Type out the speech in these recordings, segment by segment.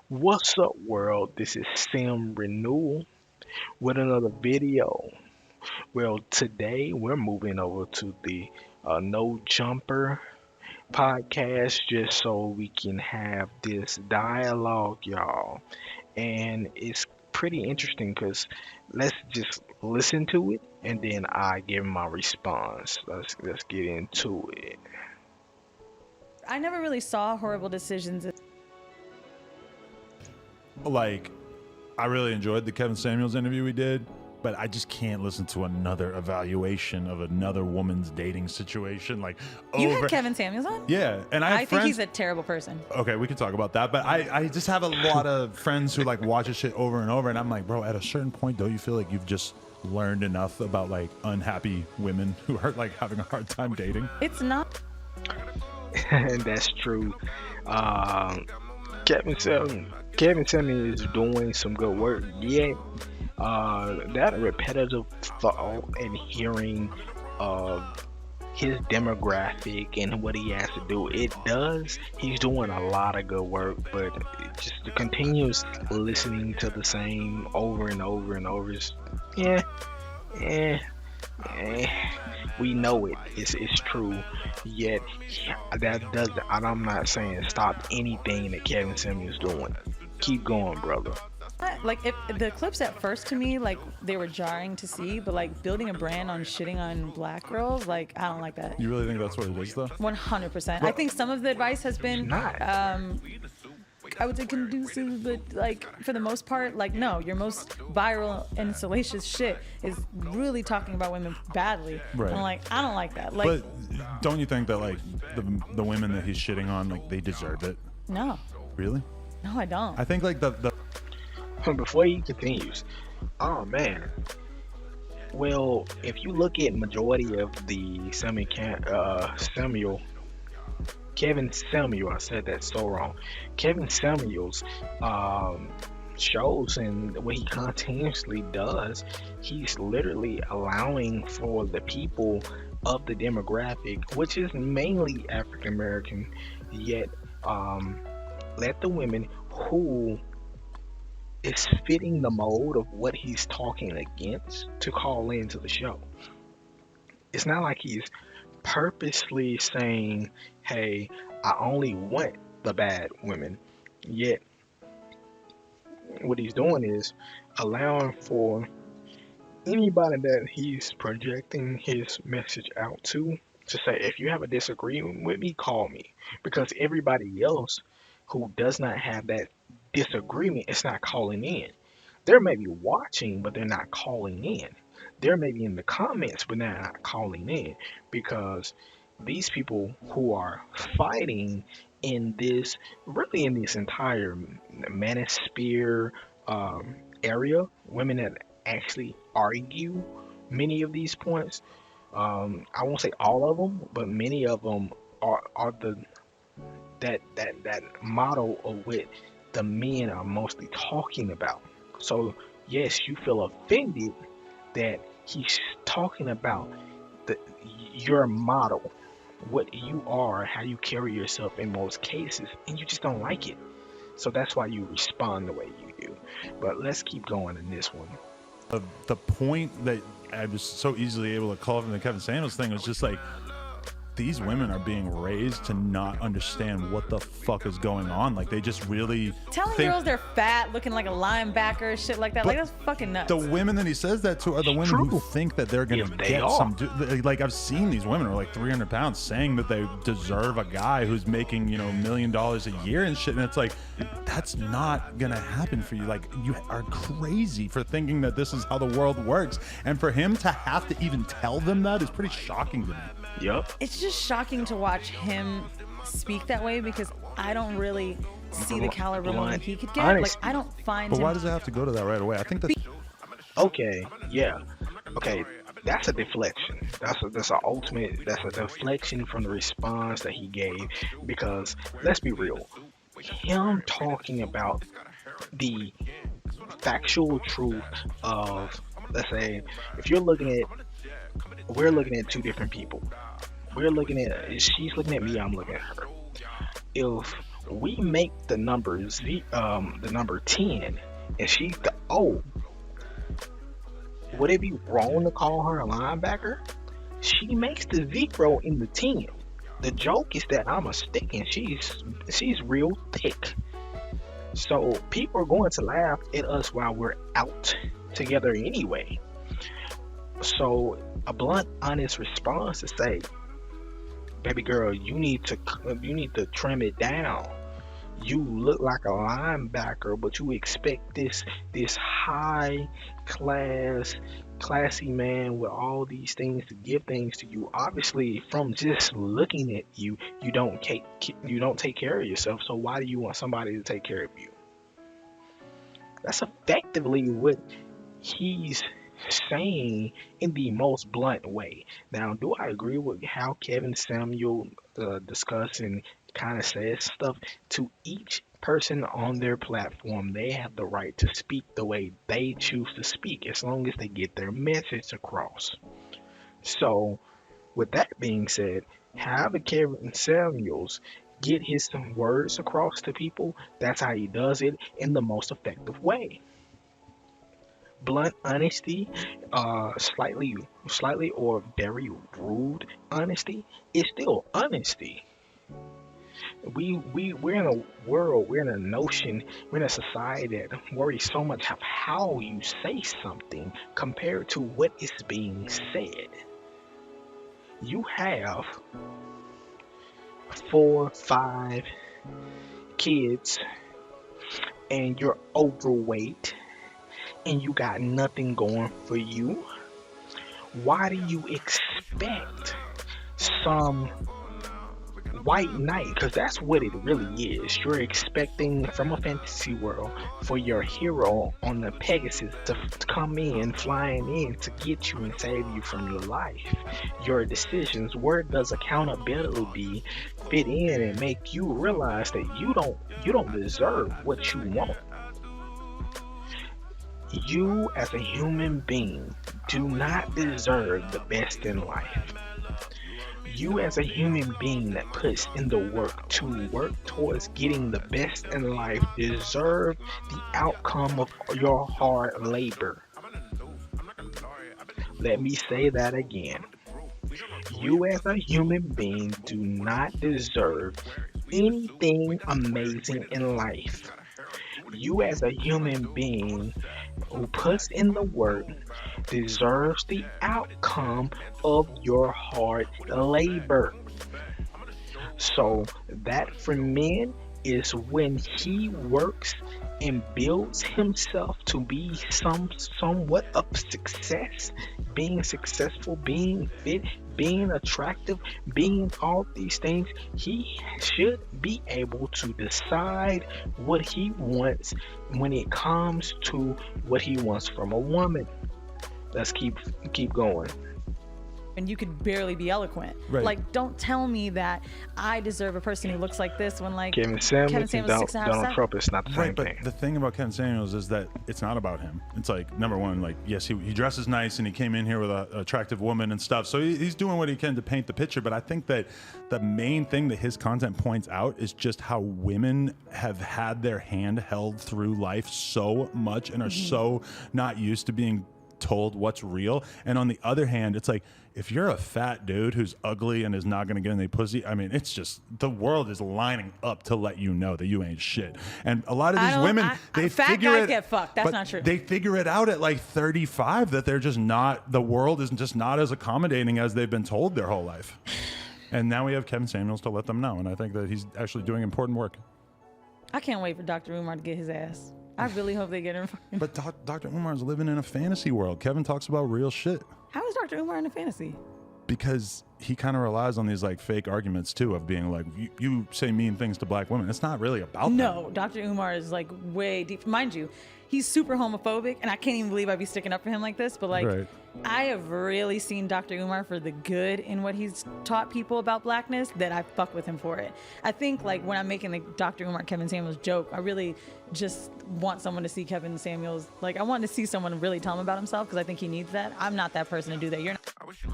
What's up, world? This is SimRenewal with another video. Well, today we're moving over to the No Jumper podcast just so we can have this dialogue, y'all. And it's pretty interesting because let's just listen to it and then I give my response. Let's get into it. I never really saw horrible decisions. Like, I really enjoyed the Kevin Samuels interview we did, but I just can't listen to another evaluation of another woman's dating situation. Like, You over. had Kevin Samuels on? Yeah, and I I think friends. he's a terrible person. Okay, we can talk about that, but I just have a lot of friends who like watch this shit over and over, and I'm like, bro, at a certain point, don't you feel like you've just learned enough about like unhappy women who are like having a hard time dating? It's not. And that's true. Um, Kevin Samuels is doing some good work. Yeah, that repetitive thought and hearing of his demographic and what he has to do, it does. He's doing a lot of good work, but just the continuous listening to the same over and over and over is, yeah, eh, eh, we know it. It's true. Yet that does. And I'm not saying stop anything that Kevin Samuels doing. Keep going, brother. Like, if the clips at first to me, like, they were jarring to see, but like building a brand on shitting on black girls, like, I don't like that. You really think that's what it is, though? 100%. I think some of the advice has been, Not. I would say conducive, but like for the most part, like, no, your most viral and salacious shit is really talking about women badly. Right. And like, I don't like that. Like, But don't you think that like the women that he's shitting on, like they deserve it? no, Really? no, I don't. I think like the Before he continues, oh man. Well, if you look at majority of the Kevin Samuel, I said that so wrong. Kevin Samuels shows and what he continuously does, he's literally allowing for the people of the demographic, which is mainly African American, yet let the women who is fitting the mold of what he's talking against to call into the show. It's not like he's purposely saying, hey, I only want the bad women. Yet, what he's doing is allowing for anybody that he's projecting his message out to say, if you have a disagreement with me, call me. Because everybody else who does not have that disagreement is not calling in. They may be watching, but they're not calling in. They're maybe in the comments, but they're not calling in because these people who are fighting in this, really in this entire manosphere area, women that actually argue many of these points. I won't say all of them, but many of them are the that model of what the men are mostly talking about. So yes, you feel offended that he's talking about the your model, what you are, how you carry yourself in most cases, and you just don't like it. So that's why you respond the way you do. But let's keep going in this one. the point that I was so easily able to call from the Kevin Samuels thing was just like, these women are being raised to not understand what the fuck is going on. Like, they just really Telling think girls they're fat, looking like a linebacker, shit like that. Like, that's fucking nuts. the women that he says that to are the women who True. think that they're gonna If they get are. some. Like, I've seen these women who are like 300 pounds saying that they deserve a guy who's making, you know, $1 million a year and shit. And it's like, that's not gonna happen for you. Like, you are crazy for thinking that this is how the world works. And for him to have to even tell them that is pretty shocking to me. Yep. It's just shocking to watch him speak that way because I don't really see the caliber of woman he could get. Like, Honestly. I don't find But him. why does it have to go to that right away? I think that Okay, yeah. Okay, that's a deflection. That's a ultimate. That's a deflection from the response that he gave. Because let's be real, him talking about the factual truth of, let's say, if you're looking at, we're looking at two different people. We're looking at, she's looking at me, I'm looking at her. If We make the number 10, and she's the O. Would it be wrong to call her a linebacker? She makes the 0 in the 10. The joke is that I'm a stick and she's real thick. So people are going to laugh at us while we're out together anyway. So a blunt, honest response to say, "Baby girl, you need to trim it down. You look like a linebacker, but you expect this high class, classy man with all these things to give things to you. Obviously, from just looking at you, you don't take care of yourself. So why do you want somebody to take care of you?" That's effectively what he's saying in the most blunt way. Now, do I agree with how Kevin Samuel discussed and kind of says stuff? To each person on their platform, they have the right to speak the way they choose to speak, as long as they get their message across. So, with that being said, however Kevin Samuels get his words across to people, that's how he does it in the most effective way. Blunt honesty, slightly or very rude honesty is still honesty. We're in a world, we're in a notion, we're in a society that worries so much of how you say something compared to what is being said. You have 4, 5 kids and you're overweight and you got nothing going for you. Why do you expect some white knight? Because that's what it really is. You're expecting from a fantasy world for your hero on the Pegasus to come in, flying in to get you and save you from your life. Your decisions, where does accountability fit in and make you realize that you don't deserve what you want? You as a human being do not deserve the best in life. You as a human being that puts in the work to work towards getting the best in life deserve the outcome of your hard labor. Let me say that again. You as a human being do not deserve anything amazing in life. You as a human being who puts in the work deserves the outcome of your hard labor. So that for men is when he works and builds himself to be somewhat of success, being successful, being fit, being attractive, being all these things. He should be able to decide what he wants when it comes to what he wants from a woman. Let's keep going. And you could barely be eloquent. Right. Like, don't tell me that I deserve a person who looks like this when, like, Kevin Samuels and 6.5, Donald 7. Trump is not the Right, same but thing. the thing about Ken Samuels is that it's not about him. It's like, number one, like, yes, he dresses nice and he came in here with an attractive woman and stuff. So he's doing what he can to paint the picture. But I think that the main thing that his content points out is just how women have had their hand held through life so much and are so not used to being told what's real. And on the other hand, it's like, if you're a fat dude who's ugly and is not going to get any pussy, I mean, it's just, the world is lining up to let you know that you ain't shit. And a lot of these women, they fat figure guys it, get fucked. That's but not true. They figure it out at like 35 that they're just not, the world is just not as accommodating as they've been told their whole life. And now we have Kevin Samuels to let them know. And I think that he's actually doing important work. I can't wait for Dr. Umar to get his ass. I really hope they get him. But Dr. Umar's living in a fantasy world. Kevin talks about real shit. How is Dr. Umar in a fantasy? Because he kind of relies on these like fake arguments too of being like, you say mean things to black women. It's not really about No, them. Dr. Umar is like way deep. Mind you, he's super homophobic, and I can't even believe I'd be sticking up for him like this. But like, Right. I have really seen Dr. Umar for the good in what he's taught people about blackness that I fuck with him for it. I think like when I'm making the Dr. Umar Kevin Samuels joke, I really just want someone to see Kevin Samuels. Like I want to see someone really tell him about himself because I think he needs that. I'm not that person to do that. You're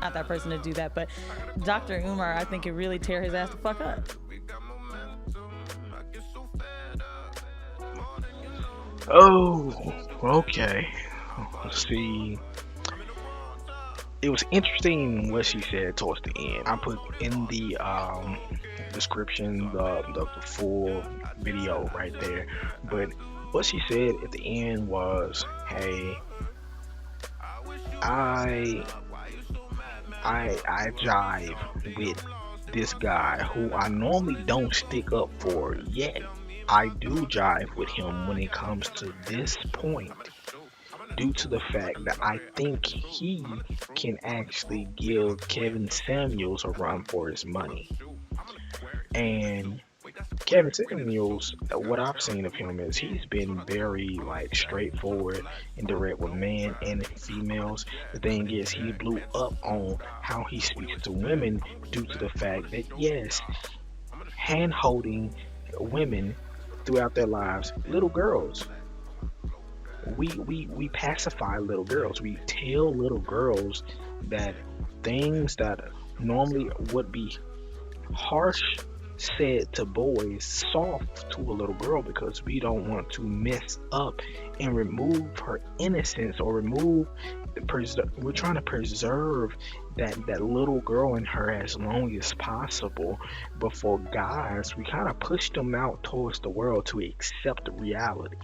not that person to do that. But Dr. Umar, I think it really tear his ass the fuck up. Oh, okay. See, it was interesting what she said towards the end. I put in the description the full video right there. But what she said at the end was, "Hey, I I jive with this guy who I normally don't stick up for, yet I do jive with him when it comes to this point, due to the fact that I think he can actually give Kevin Samuels a run for his money." And Kevin Samuels, what I've seen of him is he's been very like straightforward and direct with men and females. The thing is, he blew up on how he speaks to women due to the fact that yes, hand holding women throughout their lives, little girls. We pacify little girls. We tell little girls that things that normally would be harsh said to boys soft to a little girl, because we don't want to mess up and remove her innocence, or remove we're trying to preserve that little girl in her as long as possible. But for guys, we kind of push them out towards the world to accept the reality.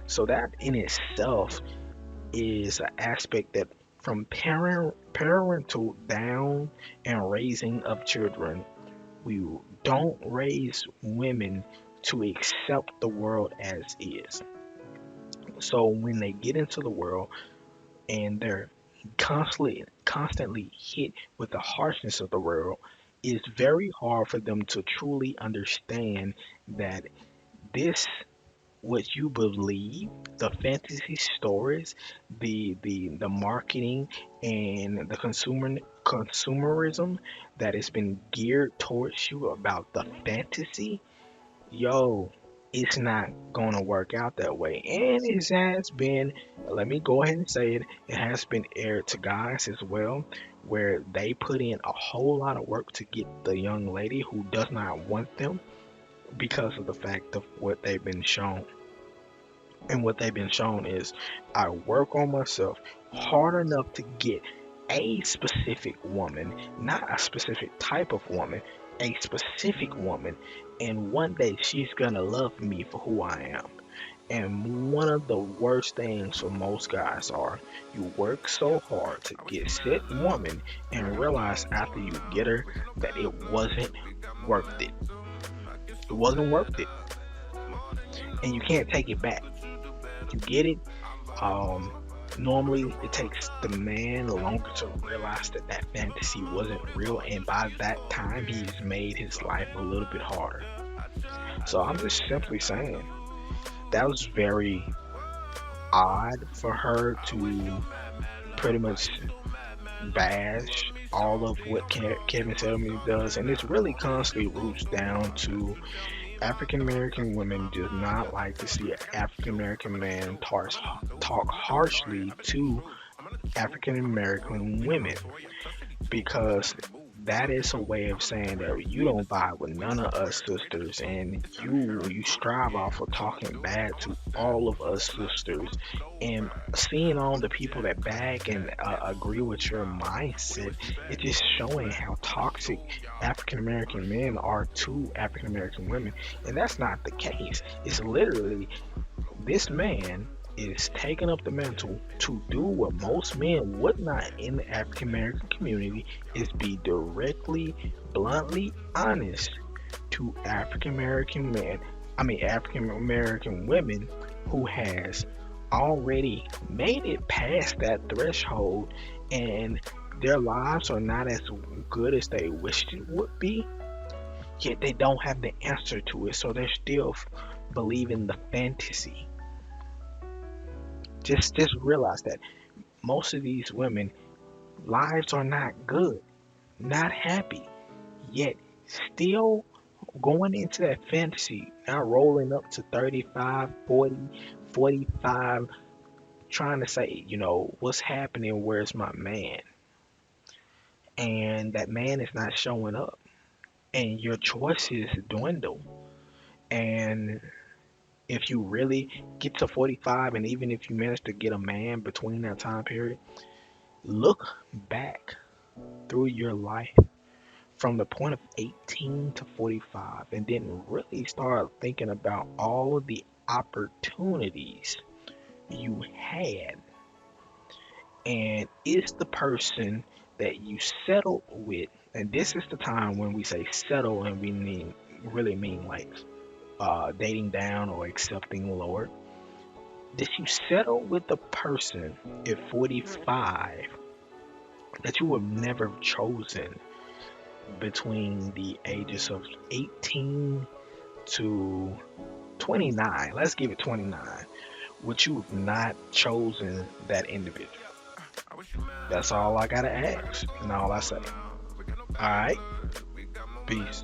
So that in itself is an aspect that, from parental down and raising of children, we don't raise women to accept the world as is. So when they get into the world and they're constantly hit with the harshness of the world, it's very hard for them to truly understand that this, what you believe, the fantasy stories, the marketing, and the consumerism that has been geared towards you about the fantasy, yo, it's not gonna work out that way. And it has been, let me go ahead and say it, it has been aired to guys as well, where they put in a whole lot of work to get the young lady who does not want them, because of the fact of what they've been shown. And what they've been shown is, I work on myself hard enough to get a specific woman, not a specific type of woman, a specific woman, and one day she's gonna love me for who I am. And one of the worst things for most guys are, you work so hard to get said woman and realize after you get her that it wasn't worth it. It wasn't worth it. And you can't take it back. You get it. Um, Normally it takes the man longer to realize that that fantasy wasn't real, and by that time he's made his life a little bit harder. So I'm just simply saying that was very odd for her to pretty much bash all of what Kevin Samuels does, and it's really constantly roots down to African American women do not like to see an African American man talk harshly to African American women, because that is a way of saying that you don't vibe with none of us sisters, and you strive off of talking bad to all of us sisters, and seeing all the people that bag and agree with your mindset. It's just showing how toxic African American men are to African American women, and that's not the case. It's literally, this man is taking up the mantle to do what most men would not in the African American community, is be directly, bluntly honest to African American men, I mean African American women, who has already made it past that threshold, and their lives are not as good as they wished it would be, yet they don't have the answer to it, so they're still believing the fantasy. Just realize that most of these women lives are not good, not happy, yet still going into that fantasy, now rolling up to 35, 40, 45, trying to say, what's happening, where's my man? And that man is not showing up, and your choices dwindle. And If you really get to 45, and even if you manage to get a man between that time period, look back through your life from the point of 18 to 45, and then really start thinking about all of the opportunities you had. And is the person that you settled with, and this is the time when we say settle and we mean really mean like dating down or accepting lower. Did you settle with the person at 45 that you would never have chosen between the ages of 18 to 29? Let's give it 29. Would you have not chosen that individual? That's all I gotta ask, and all I say. All right, peace.